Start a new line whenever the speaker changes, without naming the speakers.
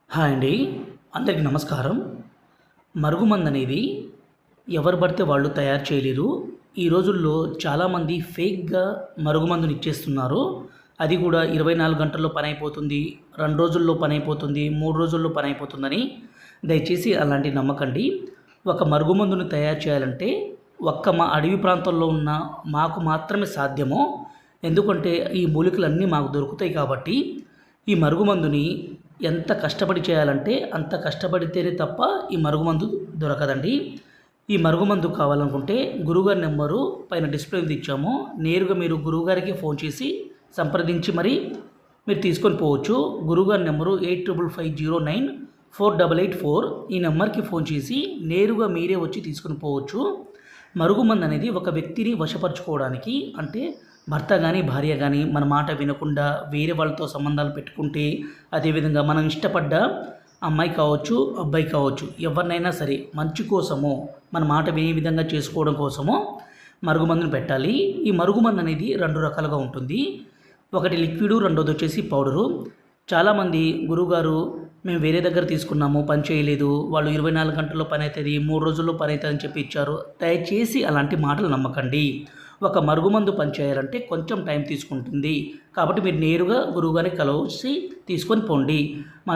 Hi అండి. అందరికీ నమస్కారం. మరుగుమందు అనేది ఎవరు పడితే వాళ్ళు తయారు చేయలేరు. ఈ రోజుల్లో చాలామంది ఫేక్‌గా మరుగుమందుని ఇచ్చేస్తున్నారు. అది కూడా 24 గంటల్లో పనైపోతుంది, 2 రోజుల్లో పనైపోతుంది, 3 రోజుల్లో పనైపోతుందని. దయచేసి అలాంటివి నమ్మకండి. ఒక మరుగుమందుని తయారు చేయాలంటే మా అడవి ప్రాంతంలో ఉన్న మాకు మాత్రమే సాధ్యము. ఎందుకంటే ఈ మూలికలన్నీ మాకు దొరుకుతాయి కాబట్టి ఈ మరుగుమందుని ఎంత కష్టపడి చేయాలంటే అంత కష్టపడితేనే తప్ప ఈ మరుగుమందు దొరకదండి. ఈ మరుగుమందు కావాలనుకుంటే గురువుగారి నెంబరు పైన డిస్ప్లే మీద ఇచ్చాము. నేరుగా మీరు గురువుగారికి ఫోన్ చేసి సంప్రదించి మరి మీరు తీసుకొని పోవచ్చు. గురువుగారి నెంబరు 8550948884. ఈ నెంబర్కి ఫోన్ చేసి నేరుగా మీరే వచ్చి తీసుకొని పోవచ్చు. మరుగుమందు అనేది ఒక వ్యక్తిని వశపరుచుకోవడానికి, అంటే భర్త కానీ భార్య కానీ మన మాట వినకుండా వేరే వాళ్ళతో సంబంధాలు పెట్టుకుంటే, అదేవిధంగా మనం ఇష్టపడ్డ అమ్మాయి కావచ్చు, అబ్బాయి కావచ్చు, ఎవరినైనా సరే మంచి కోసమో మన మాట వినే విధంగా చేసుకోవడం కోసమో మరుగుమందుని పెట్టాలి. ఈ మరుగుమందు అనేది 2 రకాలుగా ఉంటుంది. ఒకటి లిక్విడు, రెండోది వచ్చేసి పౌడరు. చాలామంది గురువుగారు మేము వేరే దగ్గర తీసుకున్నాము, పని చేయలేదు, వాళ్ళు 24 గంటల్లో పని అవుతుంది, 3 రోజుల్లో పని అవుతుంది అని చెప్పి ఇచ్చారు. దయచేసి అలాంటి మాటలు నమ్మకండి. ఒక మరుగుమందు పని చేయాలంటే కొంచెం టైం తీసుకుంటుంది. కాబట్టి మీరు నేరుగా గురువుగారిని కలిసి తీసుకొని పోండి. మా